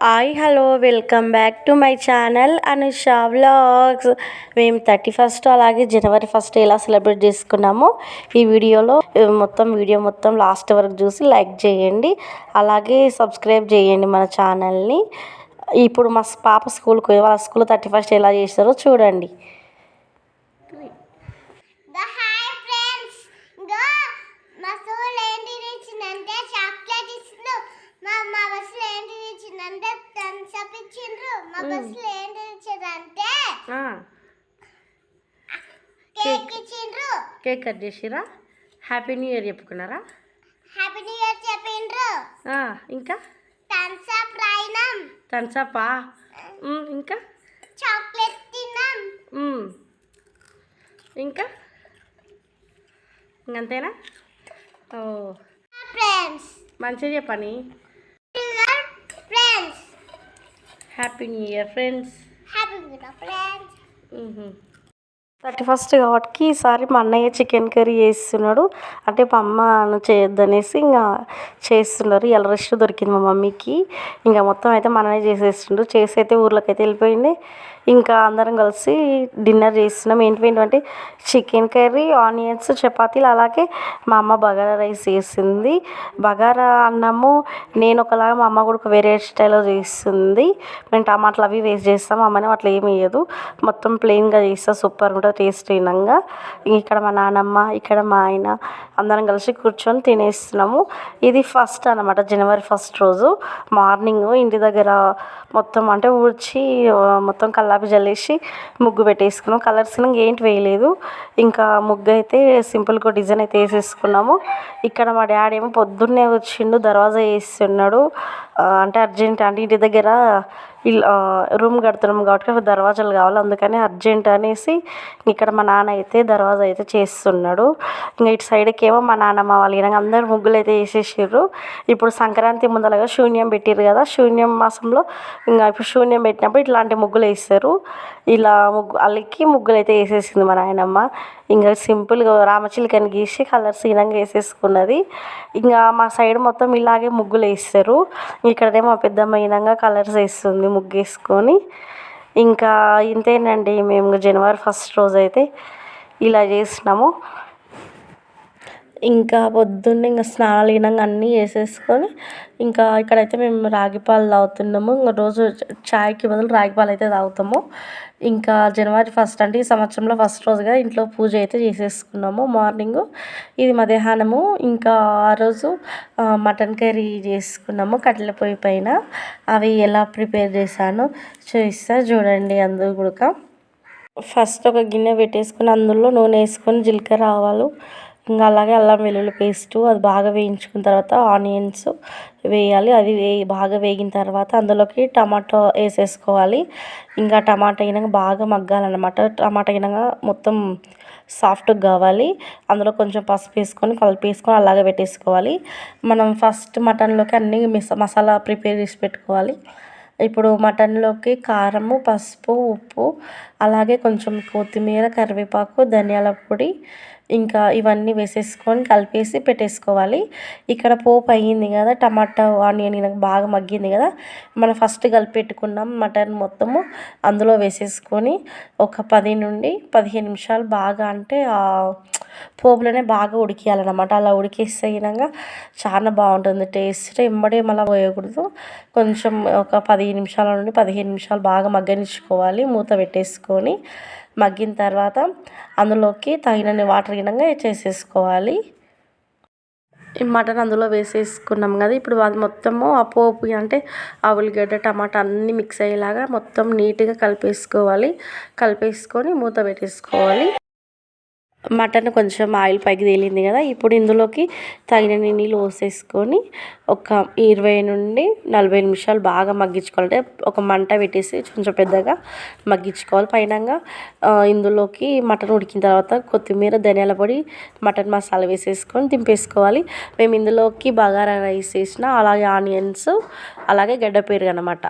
Hi hello welcome back to my channel Anusha vlogs. మేము 31st అలాగే జనవరి 1 ఎలా సెలబ్రేట్ చేసుకున్నామో ఈ వీడియోలో వీడియో మొత్తం లాస్ట్ వరకు చూసి లైక్ చేయండి, అలాగే సబ్స్క్రైబ్ చేయండి మన ఛానల్ని. ఇప్పుడు మా పాప స్కూల్కి పోయి వాళ్ళ స్కూల్లో 31st ఎలా చేస్తారో చూడండి. కేక్ కట్ చేసిరా, హ్యాపీ న్యూ ఇయర్ చెప్పుకున్నారా? హ్యాపీ న్యూ ఇయర్ చెప్పిండ్రు. ఇంకా థమ్స్అప్ రాయినాం. థమ్స్అపా? ఇంకా చాక్లెట్ తిన్నాం. ఇంకా ఇంకంతేనా? ఓ ఫ్రెండ్స్ మంచిగా చెప్పని. Friends happy new year friends. Happy new year friends. 31st కాబట్టి ఈసారి మా అన్నయ్య చికెన్ కర్రీ చేస్తున్నాడు. అంటే మా అమ్మ చేయొద్దనేసి ఇంకా చేస్తున్నారు. ఇలా రెస్ట్ దొరికింది మా మమ్మీకి. ఇంకా మొత్తం అయితే మా అన్నయ్య చేసేస్తుండ్రు. చేసి అయితే ఊర్లోకి అయితే వెళ్ళిపోయింది. ఇంకా అందరం కలిసి డిన్నర్ చేస్తున్నాం. ఏంటంటే చికెన్ కర్రీ, ఆనియన్స్, చపాతీలు, అలాగే మా అమ్మ బగారా రైస్ చేసింది. బగారా అన్నము నేను ఒకలాగా, మా అమ్మ కూడా ఒక వేరే స్టైల్లో చేస్తుంది. మేము టమాటాలు అవి వేస్ట్ చేస్తాము, అమ్మనే అట్లా ఏమి వేయదు, మొత్తం ప్లెయిన్గా చేస్తా. సూపర్ ఉంటుంది టేస్ట్ అయినంగా. ఇక్కడ మా నాన్నమ్మ, ఇక్కడ మా ఆయన అందరం కలిసి కూర్చొని తినేస్తున్నాము. ఇది ఫస్ట్ అనమాట, జనవరి 1 రోజు మార్నింగ్ ఇంటి దగ్గర మొత్తం అంటే ఊడ్చి మొత్తం కల్లాపి జల్లేసి ముగ్గు పెట్టేసుకున్నాం. కలర్స్ ఏంటి వేయలేదు. ఇంకా ముగ్గు అయితే సింపుల్గా డిజైన్ అయితే వేసేసుకున్నాము. ఇక్కడ మా డాడీ ఏమో పొద్దున్నే వచ్చిండు, దర్వాజా వేస్తున్నాడు. అంటే అర్జెంట్, అంటే ఇంటి దగ్గర రూమ్ కడుతున్నాం కాబట్టి దర్వాజాలు కావాలి, అందుకని అర్జెంట్ అనేసి ఇక్కడ మా నాన్న అయితే దర్వాజా అయితే చేస్తున్నాడు. ఇంకా ఇటు సైడ్కి ఏమో మా నాన్నమ్మ వాళ్ళు అందరూ ముగ్గులు అయితే వేసేసారు. ఇప్పుడు సంక్రాంతి ముందరగా శూన్యం పెట్టారు కదా, శూన్యం మాసంలో ఇంకా ఇప్పుడు శూన్యం పెట్టినప్పుడు ఇట్లాంటి ముగ్గులు వేస్తారు. ఇలా అల్లికి ముగ్గులు అయితే వేసేసింది మా నాయనమ్మ. ఇంకా సింపుల్గా రామచిలుకని గీసి కలర్స్ ఈనంగా వేసేసుకున్నది. ఇంకా మా సైడ్ మొత్తం ఇలాగే ముగ్గులు వేస్తారు. ఇక్కడేమో మా పెద్దమ్మ ఈనంగా కలర్స్ వేస్తుంది ముగ్గు వేసుకొని. ఇంకా ఇంతేనండి, మేము జనవరి 1 రోజు అయితే ఇలా చేసినాము. ఇంకా పొద్దున్నే ఇంకా స్నానాలు గినంగా అన్నీ వేసేసుకొని ఇంకా ఇక్కడైతే మేము రాగిపాలు తాగుతున్నాము. ఇంకా రోజు చాయ్కి బదులు రాగిపాలు అయితే తాగుతాము. ఇంకా జనవరి 1 అంటే ఈ సంవత్సరంలో 1 రోజుగా ఇంట్లో పూజ అయితే చేసేసుకున్నాము మార్నింగ్. ఇది మధ్యాహ్నము. ఇంకా ఆ రోజు మటన్ కర్రీ చేసుకున్నాము కట్టెల పొయ్యి పైన. అవి ఎలా ప్రిపేర్ చేశానో చూపిస్తా చూడండి. అందులో కూడా ఫస్ట్ ఒక గిన్నె పెట్టేసుకొని అందులో నూనె వేసుకొని జీలకర్ర, ఆవాలు, ఇంకా అలాగే అల్లం వెల్లుల్లి పేస్టు అది బాగా వేయించుకున్న తర్వాత ఆనియన్స్ వేయాలి. అది బాగా వేగిన తర్వాత అందులోకి టమాటో వేసేసుకోవాలి. ఇంకా టమాటా అయినాక బాగా మగ్గాలన్నమాట. టమాటా అయినాక మొత్తం సాఫ్ట్గా కావాలి. అందులో కొంచెం పసుపు వేసుకొని కలిపేసుకొని అలాగే పెట్టేసుకోవాలి. మనం ఫస్ట్ మటన్లోకి అన్నీ మసాలా ప్రిపేర్ చేసి పెట్టుకోవాలి. ఇప్పుడు మటన్లోకి కారము, పసుపు, ఉప్పు, అలాగే కొంచెం కొత్తిమీర, కరివేపాకు, ధనియాల పొడి, ఇంకా ఇవన్నీ వేసేసుకొని కలిపేసి పెట్టేసుకోవాలి. ఇక్కడ పోపు అయ్యింది కదా, టమాటా ఆనియన్ నాకు బాగా మగ్గింది కదా, మనం ఫస్ట్ కలిపి పెట్టుకున్నాం మటన్ మొత్తము అందులో వేసేసుకొని ఒక 10 నుండి 15 నిమిషాలు బాగా, అంటే పోపులోనే బాగా ఉడికియాలన్నమాట. అలా ఉడికేస్తే అయినాక చాలా బాగుంటుంది టేస్ట్. ఎంబడే మళ్ళీ పోయకూడదు. కొంచెం ఒక 10 నిమిషాల నుండి 15 నిమిషాలు బాగా మగ్గనిచ్చుకోవాలి. మూత పెట్టేసుకొని మగ్గిన తర్వాత అందులోకి తగినన్ని వాటర్ గినంగా చేసేసుకోవాలి. ఈ మటన్ అందులో వేసేసుకున్నాం కదా, ఇప్పుడు అది మొత్తము ఆ పోపు అంటే ఆ ఉల్లిగడ్డ, టమాటా అన్నీ మిక్స్ అయ్యేలాగా మొత్తం నీట్గా కలిపేసుకొని మూత పెట్టేసుకోవాలి. మటన్ కొంచెం ఆయిల్ పైకి తేలింది కదా, ఇప్పుడు ఇందులోకి తగినన్ని నీళ్ళు పోసేసుకొని ఒక 20 నుండి 40 నిమిషాలు బాగా మగ్గించుకోవాలి. అంటే ఒక మంట పెట్టేసి కొంచెం పెద్దగా మగ్గించుకోవాలి. పైనంగా ఇందులోకి మటన్ ఉడికిన తర్వాత కొత్తిమీర, ధనియాల పొడి, మటన్ మసాలా వేసేసుకొని దింపేసుకోవాలి. మేము ఇందులోకి బగారా రైస్ వేసిన, అలాగే ఆనియన్స్, అలాగే గడ్డ పెరుగు అన్నమాట.